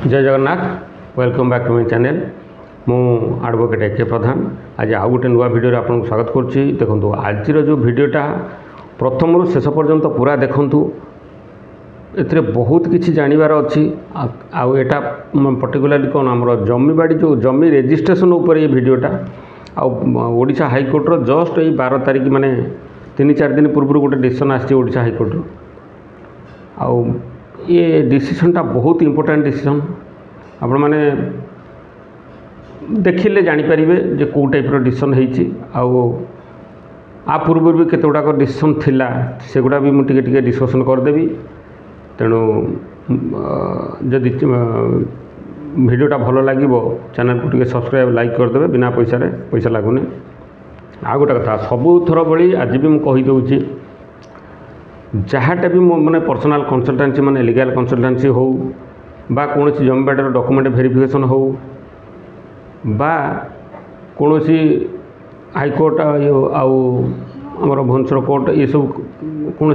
जय Jagannath welcome back to my channel मु advocate A K. Pradhan आज आउ गोटे नुआ वीडियो आपको स्वागत करुच्ची। देखो आज जो वीडियोटा प्रथम रू शेष पर्यंत पूरा देखु ए बहुत किसी जानवर अच्छी आटा पर्टिकुलाली कौन आम जमी बाड़ी जो जमी रेजिस्ट्रेशन उपर ये वीडियोटा ओडिशा हाईकोर्टर जस्ट ये 12 तारीख माने 3-4 दिन पूर्व गोटे डिसीजन आसा हाईकोर्टर आउ ये डिसीजनटा बहुत इंपोर्टेंट डिसीजन आपण मैंने देखिले जानीपर जे कौ टाइप डिसीजन होती आ पूर्व भी केते गुड़ाक डिसीजन थिला सेगुड़ा भी मुझे टिके डिस्कसन करदेवी। तेणु जदि वीडियोटा भल लगे चैनल को टिके सब्सक्राइब लाइक करदे बिना पैसा लगुनि। आ गोटे कथा सबू थर भली आज भी मुझे जहाँटा भी मैंने पर्सनल कंसल्टेंसी माने लीगल कंसल्टेंसी हो बा कौन जमी बाड़र डॉक्यूमेंट वेरिफिकेशन हो बा कौन हाईकोर्ट आमर भुवनेश्वर कोर्ट ये सब कौन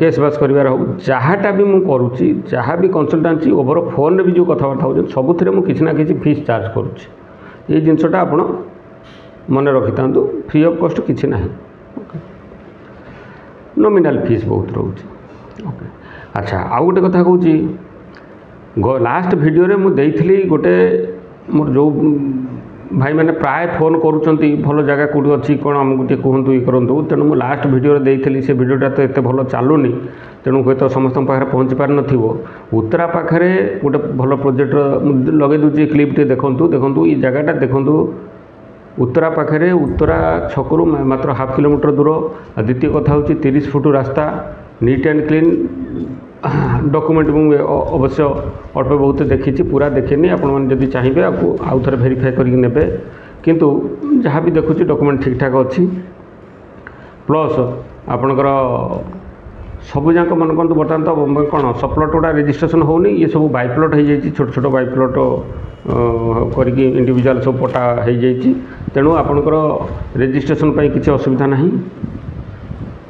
केस बास कर हो जहाँटा भी मुझे जहाँ भी कंसल्टेंसी ओवर फोन भी जो कथबार्ता हो सबुथिरे मुझे किसी ना किसी फीस चार्ज करुँच ये जिनसटा आप मन रखी था फ्री ऑफ कॉस्ट किसी ना नॉमिनल फीस बहुत रोचे। ओके अच्छा आउ गोटे कथा कहूँ लास्ट वीडियो रे मुझे गोटे मोर जो भाई मैंने प्राय फोन करुँच भल जगह कौटी अच्छी कौन आमको टे कहतु ये करूँ तेणु मुझे लास्ट वीडियो देती से वीडियोटा तो एत भल चलुनी तेणु हूँ तो समस्त पाखे पहुँची पार न उत्तरा पाखे गोटे भल प्रोजेक्ट लगे दूसरी क्लिप टे देखूँ ये जगहटा देखूँ उत्तरा पाखे उत्तरा छकरू मात्र हाफ किलोमीटर दूर। द्वितीय कथा हूँ 30 फुट रास्ता नीट एंड क्लीन डॉक्यूमेंट मुझे अवश्य अल्प बहुत देखी पूरा देखनी आपड़ी चाहिए आपको आउ थे भेरीफाए करके किंतु जहाँ भी देखुची डॉक्यूमेंट ठीक ठाक अच्छी प्लस आपणकर सबूक मन कहते बर्तमान तो कौन सबप्लट गुड़ा रेजिस्ट्रेशन होनी ये सब बाइप्लट हो जाए छोट छोट बाइप्लट करके इंडिविजुअल सब पटा हो जाए तेणु आपणकर रेजिस्ट्रेशन किसी असुविधा ना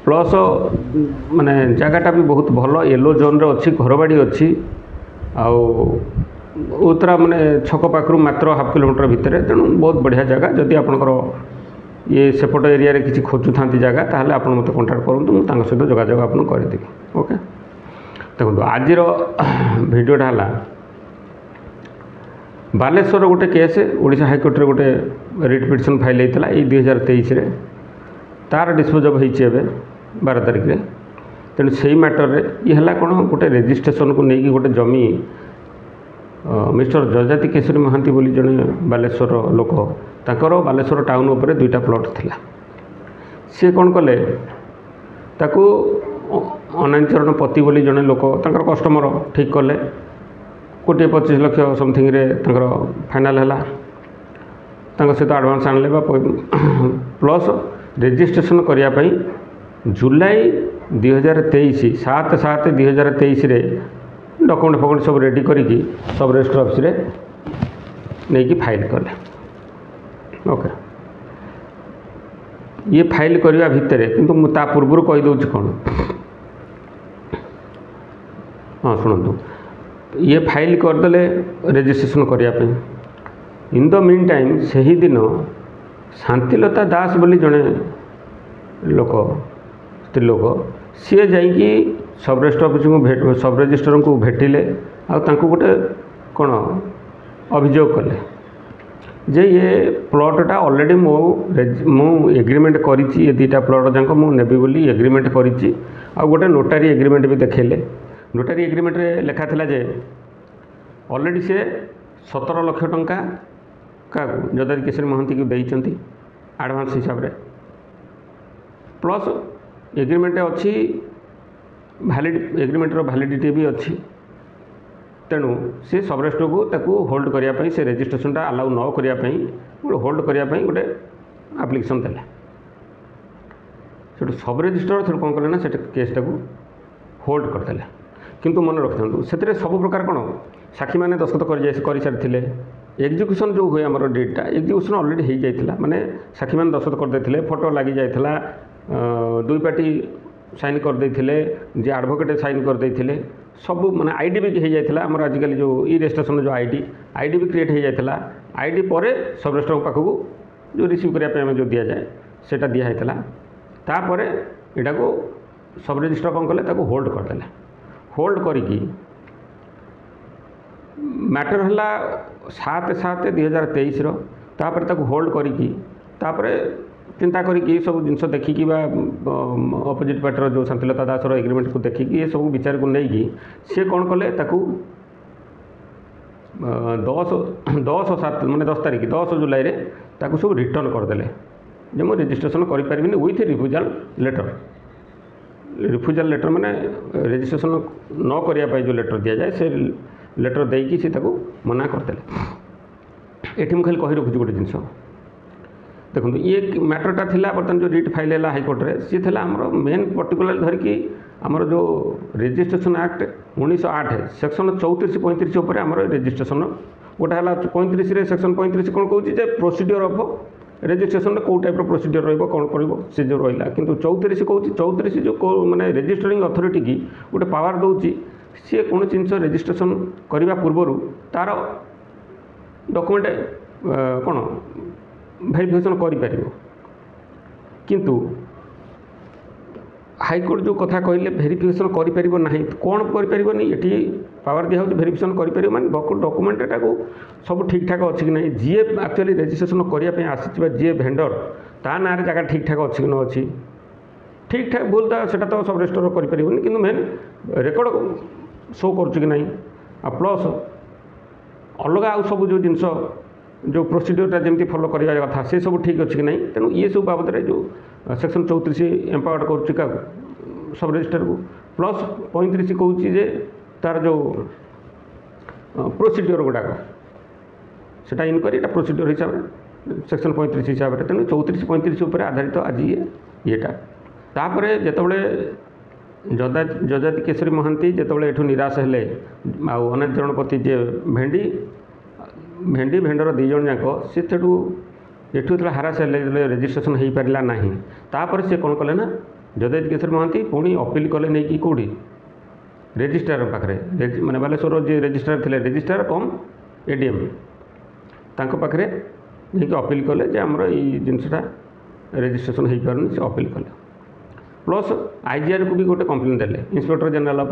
प्लस माने जगहटा भी बहुत भल येलो जोन रे अच्छी घर बाड़ी अच्छी उत्तरा माने छक पाखु मात्र हाफ किलोमीटर भितर तेणु बहुत बढ़िया जगह जदि आपणकर ये सेपट एरिया रे किसी खोजु था जगह ताहले आपण मते कांटेक्ट करंतु मु तांग सहित जोगाजोग आपन करदेबी। ओके देखो आज वीडियोटा हला बालेश्वर गोटे केस ओडिशा हाईकोर्ट रे गोटे रिट पिटिशन फाइल होता है 2023 रे तार डिस्पोजअप होती 12 तारीख रे तेणु से मैटर रे ये हला कौन गोटे रेजिस्ट्रेशन को लेकिन गोटे जमी मिस्टर जजाति केशरी महांती बोली जड़े बालेश्वर लोक ताकर बालेश्वर टाउन उपरे 2टा प्लॉट थिला सी कौन कले ताकू अनाचरण पति बोली जड़े लोक ताकर कस्टमर ठीक कले 1,25,00,000 समथिंग रे ताकर फाइनल है सहित एडवांस आनले प्लस रेजिस्ट्रेशन करने जुलाई 2023 7/7/2023 रे डॉक्यूमेंट फॉक्यूमेंट सब रेडी करिकी सब रजिस्टर ऑफिस रे नहीं फाइल कले। ओके ये फाइल करने भितर किंतु ता पूर्व कहीदे कौन हाँ शुणु ये फाइल करदे रेजिस्ट्रेशन करने इन द मीन टाइम से ही दिन शांतिलता दास बोली जड़े लोक स्त्री लोक सी जाकि सब रजिस्टर ऑफिस को सब रजिस्टर को भेटिले आउ गोटे कौन अभियोग कले जे ये प्लॉटटा ऑलरेडी मु एग्रीमेंट करिछि ये 2टा प्लॉट जाक मुझे बोली एग्रीमेंट करिछि आ गोटे नोटारी एग्रीमेंट भी देखेले नोटारी एग्रीमेंट रे लिखा थिला जे ऑलरेडी से 17 लाख टंका क्या जजाति केशरी महांती को देइचंती एडवांस हिसाब रे प्लस एग्रीमेंट अच्छी वैलिड एग्रीमेंट वैलिडिटी भी अच्छी तेणु से सब रजिस्टर को ताकू होल्ड करने से रेजिस्ट्रेशनटा अलाउ न करने होल्ड करने गोटे एप्लिकेशन देले से सब रजिस्टर थोड़ा कौन कले ना से केसटा को होल्ड करदे किंतु मन रखि था से सब प्रकार कौन साक्षी मैंने दस्तखत कर सारी एग्जीक्यूशन जो हुए आमर डेटा एग्जीक्यूशन ऑलरेडी हो जाता माने साक्षी मैंने दस्तखत करदे फोटो लगी जाता 2 पार्टी साइन करदे जे एडवोकेट साइन करदे सब माने आईडी भी हो जाता आमर आजिकल जो ई रजिस्ट्रेशन जो आईडी भी क्रिएट हो जाता आईडी पर सब रजिस्टर पाखक जो रिसीव करने जो दि जाए सेटा दिखाई तापर यहाँ को सब रजिस्टर कौन कले होल्ड करदे होल्ड करी मैटर है 7/7/2023 तापर ताको होल्ड करी चिंता करी सब जिनस देखिकी अपोजिट पार्टर जो शांतिलता दासर एग्रीमेंट को देखिकी ये सब विचार को लेकिन सी कौन कले 10/7 माने 10 तारीख 10 जुलाई रे ताको सब रिटर्न करदे जे मुझे रजिस्ट्रेशन करें विथ रिफ्यूजाल लेटर माने रजिस्ट्रेशन न करने जो लेटर दि जाए से लेटर देकी सी मना करदे ये मुझे खाली कही रखुच्छी गोटे जिनस देखो ये मैटरटा थिला बर्तमान जो रिट फाइल है हाइकोर्ट रे सी थिला हमरो मेन पर्टिकुलर धरिकी आमर जो रजिस्ट्रेशन एक्ट 1908 सेक्शन 34-35 उपर आमर रजिस्ट्रेशन गोटे है 35 रे सेक्शन 35 कौन कहूँ प्रोसीडियर ऑफ रजिस्ट्रेशन कौ टाइप प्रोसीडियर रौन कर से जो रहा कि 34 कहूँ 34 जो माने रजिस्टरिंग अथॉरिटी की गोटे पावर दौर सी कौन जिनस रजिस्ट्रेशन करने पूर्वर तार डॉक्यूमेंट कौन वेरिफिकेशन करें किंतु हाईकोर्ट जो कथा कहले वेरिफिकेशन करें ना कौन करें ये पावर दिया वेरिफिकेशन करें माने डॉक्यूमेंटा को सब ठीक ठाक अच्छी कि नहीं जी एक्चुअली रजिस्ट्रेशन करने आसी जी भेंडर ता ना जगह ठीक ठाक अच्छी कि न अच्छी ठीक ठाक भूल था से तो सब रजिस्टर करें कि मेन रेकर्ड शो कर प्लस अलग आउ सब जो जिनस जो प्रोसीडियरटा जमी फॉलो करवा कथा से सब ठीक अच्छी कि नहीं तेणु ये सब बाबद जो सेक्शन 34 एम्पावर्ड कर सब रजिस्टर को प्लस 35 कहूँ जे तार जो प्रोसीडियर गुड़ाक से इनक्वारी प्रोसीडियर हिसाब से सेक्शन 35 हिसाब से तेणु 34-35 उपर आधारित आज येटा तापर जितेबाला जजाति केशरी महांती जितेबाला एठू निराश हेले अनेक जन प्रति जे भेंडी भेंडर दी जन जाक से एठू हारास हेले रजिस्ट्रेशन हो पारा ना तापर से कौन कले ना जजाति केशरी महांती पुणी अपील कले नहीं कौटी रेजिस्ट्रार पाखे माने बालेश्वर जी रेजिस्ट्रार थे रेजिस्ट्रार कम एडीएम तांको पाखे जाकि अपील कले जे आमर ये जिनसटा रजिस्ट्रेशन हो पार से अपील कले प्लस आईजीआर को भी गोटे कंप्लेन देले inspector general of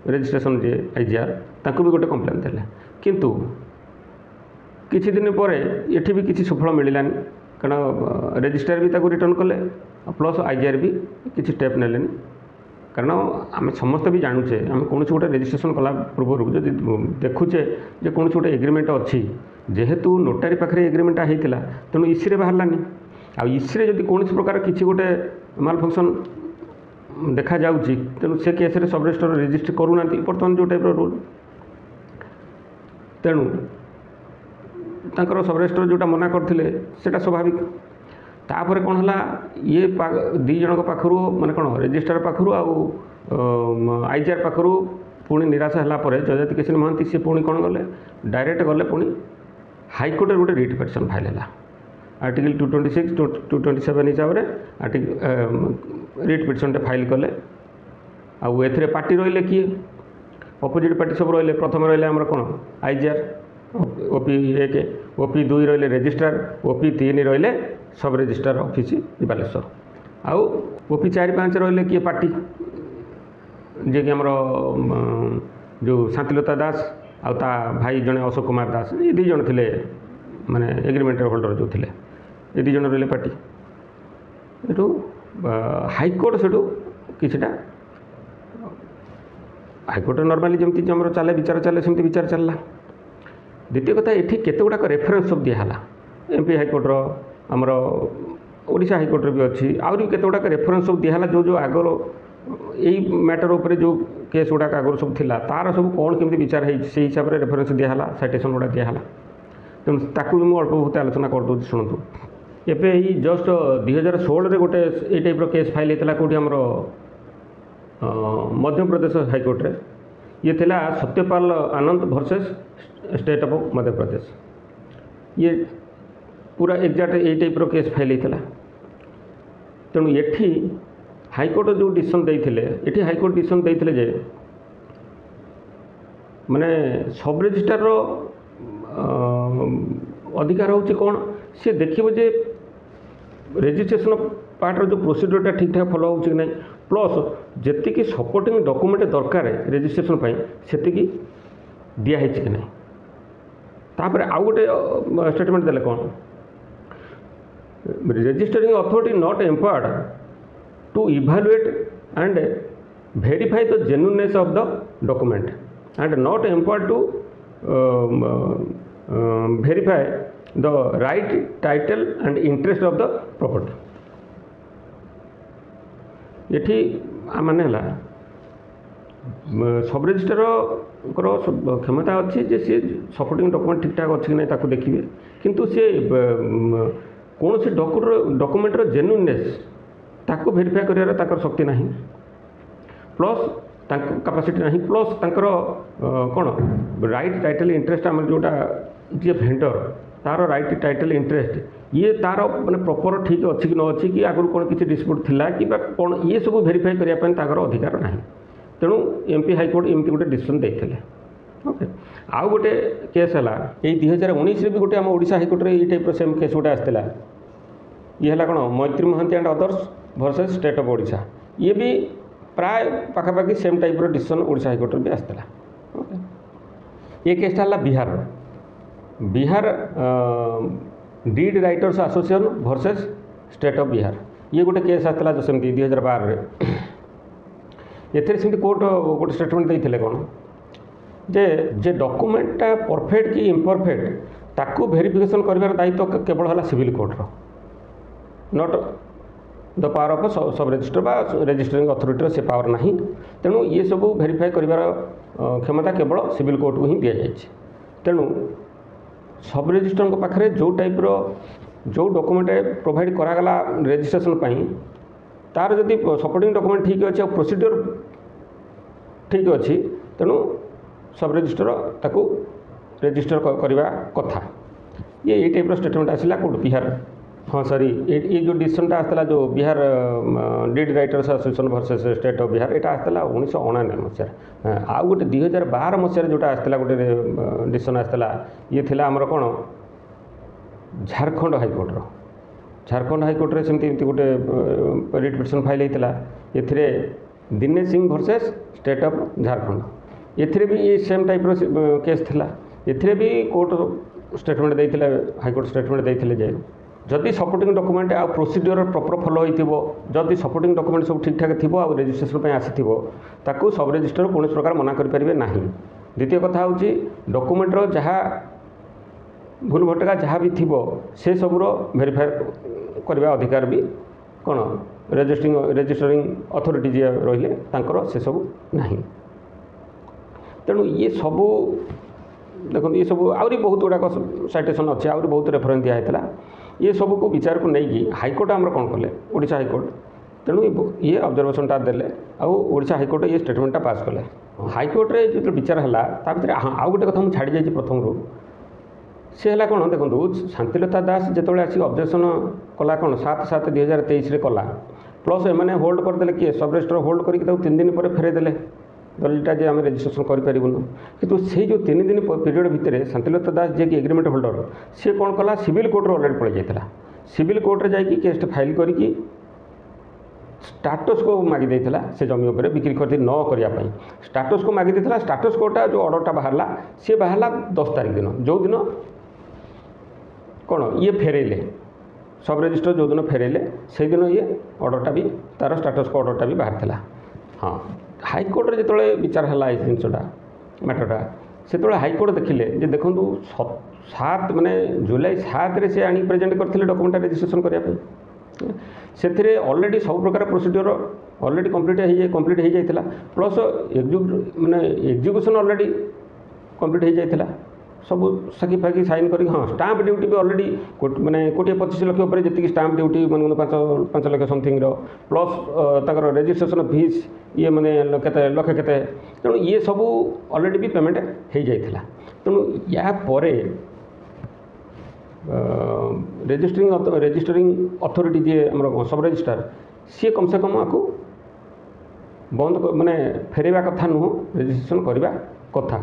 registration J IGR तांको भी गोटे कंप्लेन देले किंतु किछि दिन पर एठी भी किछि सफल मिलानी कारण रजिस्ट्रार भी ताको रिटर्न कले प्लस आईजीआर भी किछि स्टेप नेलेनी कारण आम समस्त भी जानुचे आम कौन गोटे रजिस्ट्रेशन कला पूर्व जब देखुचे जे कौन गोटे एग्रीमेंट अच्छी जेहेतु नोटारी पाखे एग्रीमेंटा होता तेणु इसी बाहरलानी आ इसी जब कौन प्रकार किसी गोटे माल फंक्शन देखा जाउची तेणु से केस रे सब रजिस्टर रजिस्टर करूना बर्तमान जो टाइप रूल तेणु तांकर सब रजिस्टर जोटा मना करथिले सेटा स्वाभाविक तापर कौन है ये दी जन पाखु माने कौन रजिस्ट्रार पाखु आईजीआर पाखु पुणी निराश है जजाति केशरी महांती सी पुणी कौन गले डायरेक्ट गले पुणी हाईकोर्ट गोटे रिट पिटिशन फाइल है आर्टिकल 226 227 हिसाब से रिट पिटिशन फाइल कले आउ ए पार्टी रही किए अपोजिट पार्टी सब रही प्रथम रही आमर कौन आईजीआर ओपी 1 ओपी 2 रही रजिस्ट्रार ओपी 3 रही सब रजिस्ट्रार ऑफिस बालेश्वर आउ ओपी 4-5 रही किए पार्टी जे कि आमर जो शांतिलता दास आउ ता भाई जड़े अशोक कुमार दास ये दी जन थे माने एग्रीमेंट होल्डर जो थे ये दी जन रही पार्टी एटू हाईकोर्ट से किछटा हाईकोर्ट नॉर्मली जमी आम चले विचार चले सेमती विचार चलला द्वितीय कथा ये केते गुड़ाक रेफरेन्स सब दिहला एमपी हाईकोर्टर आमर ओडिशा हाईकोर्ट भी अच्छी आहरी केते गुड़ाक रेफरेन्स सब दिहला जो जो आगर यही मैटर उपर जो केस गुड़ाक आगर सब थिला तार सब कौन केमती विचार से हिसाब से रेफरेन्स दिहला साइटेसन गुड़ा दिहला तेणु ताकू भी मुझे अल्प बहुत आलोचना करदे शुणु एवं जस्ट 2016 गोटे ये टाइप केस फाइल होता कौटी आमर मध्य प्रदेश हाईकोर्ट रे ये थिला सत्यपाल आनंद versus state of Madhya Pradesh ये पूरा एग्जाक्ट यही टाइप केस फाइल होता तेणु ये हाईकोर्ट जो डिसीजन देते ये हाईकोर्ट डिसीजन देते जे माने सब रजिस्ट्रार अधिकार होची कौन सी देखिए जे रेजिस्ट्रेशन पार्टर जो प्रोसीड्यूरटा ठीक ठाक फॉलो होची नहीं प्लस जेतिकी सपोर्टिंग डॉक्यूमेंट दरकार रेजिस्ट्रेशन पाई सेतिकी दिया है कि नहीं तापर आउ गोटे स्टेटमेंट देले कौन registering authority not empowered to evaluate and verify the genuineness of the document and not empowered to verify the right title and interest of the property ये माने है सब रजिस्ट्रार क्षमता अच्छी जे सी सपोर्टिंग डॉक्यूमेंट ठीक ठाक अच्छी कि नहीं ताको देखिए किंतु सी कौन से डॉक्यूमेंटर जेन्युइननेस ताको वेरीफाई करियार ताकर शक्ति नहीं प्लस कैपेसिटी नहीं प्लस ताकर कौन राइट टाइटल इंटरेस्ट आम जोटा जी भेंडर तार राइट टाइटल इंटरेस्ट ये तार माने प्रॉपर ठीक अच्छी कि न अच्छी कि आगुरी कौन किसी डिस्प्यूट थिला कि कौन ये सब वेरीफाई करने ताकर अधिकार नहीं तेणु एमपी हाईकोर्ट एमती गोटे डिसीजन देते ओके आउ गोटे केस है ये 2019 भी गोटे आम ओडिशा हाईकोर्ट ये टाइप सेम केस गोटे आसाला ये है कौन Maitri Mahanti and others versus state of Odisha ये भी प्राय पाखापाखि same type decision Odisha high court भी आसाला ओके ये केसटा है Bihar Bihar deed writers association versus state of Bihar ये गोटे केस आसाला जो सेमती 2012 एथे सेमती कोर्ट गोटे स्टेटमेंट देते कौन जे डॉक्यूमेंटा परफेक्ट कि इम्परफेक्ट ताकू वेरिफिकेशन कर दायित्व केवल है सिविल कोर्टर not the power of sub register बा रजिस्टरिंग अथॉरिटी से पावर नहीं तेणु ये सब वेरीफाई कर क्षमता केवल सिविल कोर्ट को ही दि जाए तेणु सब रजिस्टर पाखे जो टाइप जो डॉक्यूमेंट प्रोवाइड करागला रजिस्ट्रेशन पाई तार जदि सपोर्टिंग डॉक्यूमेंट ठीक अच्छे और प्रोसीड्योर ठीक अच्छी तेणु सब रजिस्टर ताकू रजिस्टर करवा कथा ये टाइप स्टेटमेंट आसला कौट बिहार हाँ सॉरी ये जो डिसीजनटा आसला जो Bihar deed writers association versus state of Bihar यहाँ आसला 1999 मसीह आउ गोटे 2012 मसीह जोटा आसला गोटे डिसीजन आसला ये थिला आमर कौन झारखंड हाईकोर्ट रे सेमती गोटे रिट पिटिशन फाइल होता ये Dinesh Singh versus state of Jharkhand एथिरे भी ये सेम टाइप केस थिला एथिरे भी कोर्ट स्टेटमेंट देइथिले हाईकोर्ट स्टेटमेंट देइथिले जे जदि सपोर्टिंग डॉक्यूमेंट आ प्रोसीड्योर प्रॉपर फॉलो होइथिबो जदि सपोर्टिंग डॉक्यूमेंट सब ठीक ठाक थिबो आ रजिस्ट्रेशन पे आसीथिबो ताकू सब रजिस्टर कौन प्रकार मना करि परिबे नाही द्वितीय कथा होची डॉक्यूमेंट रो जहा भूल भटका जहाँ भी थी से सबूर वेरीफाई करने अधिकार भी कौन रजिस्टरिंग अथॉरिटी जी रही से सब नहीं तेणु ये सबू देखो ये सब आहरी बहुत गुड़ाक साइटेसन अच्छे आहरी बहुत रेफरेन्स दिखाई ये सब को विचार को लेकिन हाईकोर्ट आमर कौन कले ओडिशा हाईकोर्ट तेणु ये ऑब्जर्वेशनटा देले ओडिशा हाईकोर्ट ये स्टेटमेंटा पास कले हाईकोर्ट रे जो विचार है भर आउ गोटे कथा मुझे छाड़ी जाइए प्रथम रू सी है कौन देखो शांतिलता दास जो आसिक ऑब्जेक्शन कला कौन 7/7/2023 कला प्लस एम होल्ड करदे किए सब रजिस्टर होल्ड करके 3 दिन पर फेरेदेले दलिटा जे आम रेजिस्ट्रेशन करूँ कि से जो 3 दिन पीरियड भितर शांतिलता दास जी कि एग्रीमेंट होल्डर सी कौन कला सिविल कोर्ट अलरेडी पड़े जाता सिविल कोर्ट जाकि केस फाइल करके स्टाटस को मागी देता से जमी उपर बिक्री खरीद न करने स्टाटस को मागी देता स्टाटस कोटा जो ऑर्डरटा बाहरला सी बाहरला 10 तारीख दिन जो दिन कौन ये फेरेले सब रजिस्टर जो दिन फेरेले से दिन ये ऑर्डरटा भी तार स्टाटस को ऑर्डरटा भी बाहर था हाँ हाईकोर्ट जो विचार है ये जिनसा मैटरटा से हाईकोर्ट देखिले जे देखूँ 7 माने जुलाई 7 से आनी प्रेजेंट करते डॉक्यूमेंट रजिस्ट्रेशन करने से ऑलरेडी सब प्रकार प्रोसीड्योर ऑलरेडी कंप्लीट हो जाता प्लस माने एग्जीक्यूशन ऑलरेडी कंप्लीट हो जाता सब साखी फाखी साइन कर हाँ स्टाम्प ड्यूटी भी ऑलरेडी माने 125 लाख जी स्टाम्प ड्यूटी मैंने 5 लाख समथिंग प्लस तक रजिस्ट्रेशन फीस ये मैंने लक्षे केते तेणु ये सब ऑलरेडी भी पेमेंट हो जाता तेणु या परे रजिस्टरिंग अथॉरिटी जी आम सब रजिस्ट्रार सी कम से कम आपको बंद माने फेरवा कथा नुह रजिस्ट्रेशन करवा कथा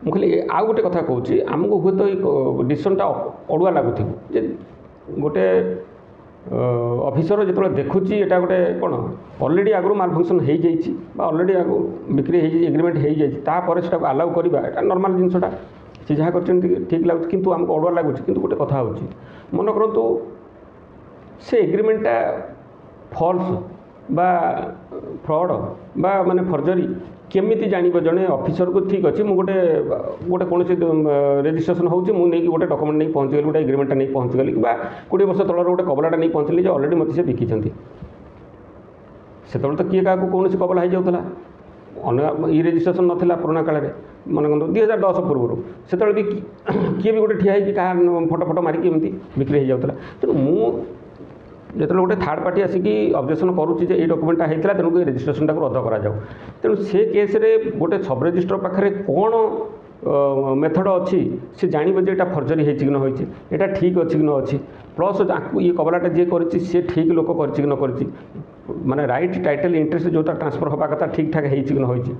मुझे आउ गोटे कथा कहूँ आमको हूँ तो डिसीजनटा अड़ुआ लगुथ जे गोटे ऑफिसर जो देखुची एटा गोटे कौन ऑलरेडी आगु माल फंक्शन हो जाइए ऑलरेडी आगु बिक्री एग्रीमेंट हो जाए से आलाउ करवा नॉर्मल जिनसटा सी जहाँ कर ठीक लगुच किंतु आमको अड़ुआ लगुच किंतु गोटे कथा हो मन करतु से एग्रीमेंटा फॉल्स बा फ्रॉड बा माने फर्जरी केमिति जानिब जड़े ऑफिसर को ठीक अच्छे मुझे गोटे कौन रेजिस्ट्रेशन होची मुझे गोटे डॉक्यूमेंट नहीं पहुँच गली गोटे एग्रीमेंट नहीं पहुँच गली 20 वर्ष तलर गोटे कबलाटा नहीं पहुँचली ऑलरेडी मत से बिकी से तो किए क्या कौन कबला हो जाऊला इ रेजिस्ट्रेशन नाला पुराना काल में मन कहूँ 2010 पूर्व से भी किए भी गोटे ठिया क्या फोटो फोटो मारिकी एमती बिक्री हो जाऊला तेणु मुझे जो गोटे थर्ड पार्टी आसिक ऑब्जेक्शन करुच्ची ये डॉक्यूमेंटा होता तेणुक रेजिस्ट्रेशन रद्द कराऊ तेणु से केस्रे गोटे सब रजिस्टर पाखे कौन मेथड अच्छी से जानवे जो यहाँ फर्जरी होती कि होती यहाँ ठीक अच्छी कि न अच्छी प्लस ये कबलाटा जी कर ठीक लोक कर माने राइट टाइटल इंटरेस्ट जो ट्रांसफर हवा कथा ठीक ठाक होती कि न होती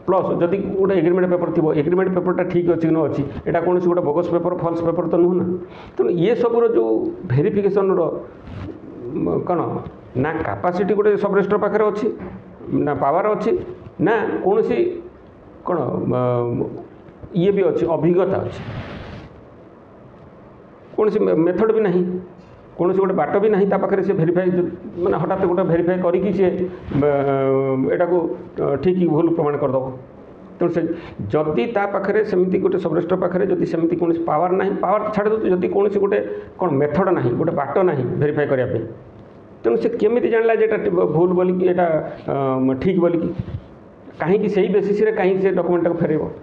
प्लस जदि गोटे एग्रीमेंट पेपर थी एग्रीमेंट पेपरटा ठीक अच्छी कि न अच्छी यहाँ कौन गोटे बोगस पेपर फल्स पेपर तो नुह ना तेणु ये सबूर जो भेरिफिकेसन कौन ना कैपेसिटी गोटे सब रजिस्टर पाखे अच्छी ना पावर अच्छी ना कौन सी कौन ये भी अच्छी अभिज्ञता अच्छी कौन सी मेथड भी नहीं कौन गोटे बाट भी नहीं पाखे से भेरीफाई मैंने हठात गोटे भेरीफाई करके सी एटा को ठीक भूल प्रमाण करदेव तेणु से जदि पाखे सेमती गोटे सब रजिस्टर पाखे जदि सेमती कौन पावर ना पावर छाड़ दो जदि कौन गोटे कौन मेथड ना गोटे बाट ना भेरीफाई करने तेणु से केमी जानला जे भूल बोलिकी यहाँ ठीक बोलिकी कहीं से बेसीस कहीं से डॉक्यूमेंट को फेरब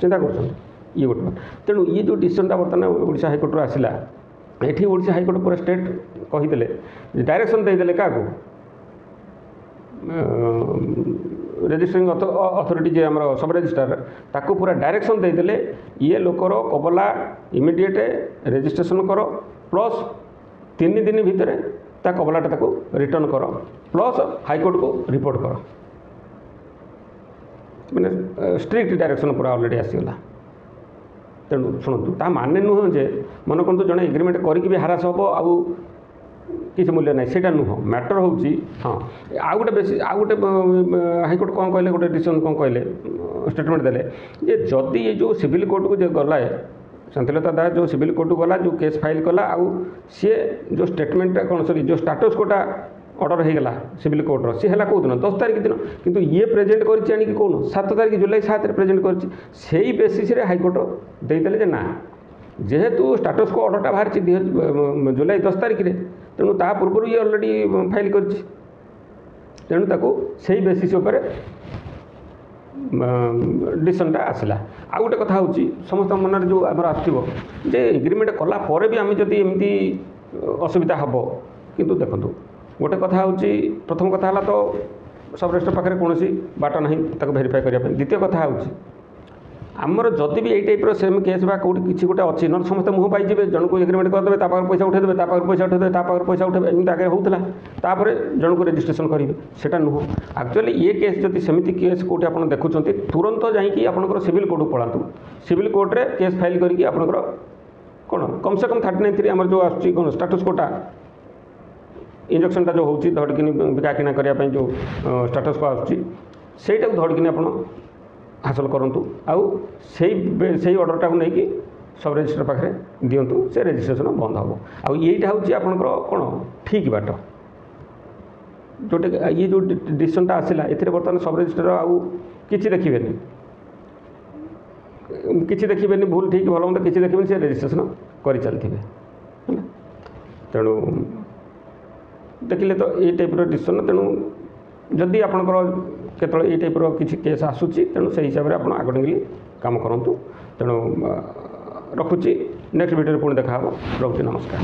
चिंता कर ये गोटे तेणु ये जो डिसीजनटा बर्तमान ओडिशा हाईकोर्ट आसला ये ओडिशा हाईकोर्ट पूरा स्टेट कहीदे डायरेक्शन देदेले क्या रजिस्ट्रिंग अथॉरिटी जे आम सब रजिस्ट्रार ताको पूरा डायरेक्शन देदेले ये लोकर कबला इमिडिएट रजिस्ट्रेशन कर प्लस 3 दिन भितर ता कबलाटा ताको रिटर्न कर प्लस हाईकोर्ट को रिपोर्ट कर मैंने स्ट्रिक्ट डायरेक्शन पूरा ऑलरेडी आसीगला तेणु शुणु ता माने नुह जे मन करतु जड़े एग्रीमेंट करके भी हारास हम आउ किसी मूल्य ना से नुह मैटर हूँ हाँ आउ गोटे बेसी आउ गोटे हाईकोर्ट कौन कहले गोटे डिसीजन कौन कहले स्टेटमेंट देले जे जदि ये जो सिविल कोर्ट को जो गला शांतिलता दास जो सिविल कोर्ट को गला जो केस फाइल कला आउ सी जो स्टेटमेंट कौन सॉरी जो स्टाटस कोटा ऑर्डर हो गला सिविल कोर्टर सी है कौ दिन 10 तारीख दिन किंतु ये प्रेजेंट कर कौन 7 तारीख जुलाई 7 प्रेजेंट कर बेसीस हाईकोर्ट देदेले ना जेहेतु स्टाटस को ऑर्डरटा बाहर जुलाई 10 तारीख में तेणु ता पूर्व ये ऑलरेडी फाइल कर तेणु ताको सही बेसीस डिसीजनटा आसला आ गोटे कथा हूँ समस्त मन जो आम आसो जे एग्रीमेंट कला भी आम जदि एमती असुविधा हम किंतु देखो गोटे कथा हूँ प्रथम कथा है तो सब रजिस्टर पाखे कौन बाट ना भेरीफाई करने द्वितीय कथा हूँ आमर जदि भी यही टाइप्र सेम केस कौट किसी गोटे अच्छी ना समस्त मुँह पाई जन को एग्रीमेंट करदे पैसा उठेदेवे पैसा उठेदेवे पैसा उठेदेवे एमती आगे होता तापर जन को रजिस्ट्रेशन करेंगे सेटा नुह एक्चुअली ये केस जदि सेमती केस कौट आप देखुं तुरंत जाकि आपंकर सिविल कोर्ट को पलातु सिविल कोर्ट में केस फाइल करके आपंकर कौन कम से कम 39 आम जो आस स्टाटस कोटा इंजेक्शनटा जो होची धड़किनी बिका किना करने जो स्टाटस को आसटा धड़किनी आप हासिल करूँ आउ से ऑर्डरटा को लेकिन सब रजिस्टर पाखे दिंतु से रजिस्ट्रेशन बंद हम आईटा हूँ आपंकर कौन ठीक बाट जोटे ये जो डिसीजनटा आसला ये बर्तमान सब रजिस्टर आउ किसी देखिए भूल ठीक भल मंद किसी देखिए से रजिस्ट्रेशन कर चलते तेणु देखिले तो ये टाइप्र डिसीजन तेणु जदि आपंकर केतल ये टाइप्र किसी केस आसूची तेणु से हिसाब से आप अकॉर्डिंगली काम करूँ तेणु रखुची नेक्स्ट वीडियो पुणी देखा रखुची नमस्कार।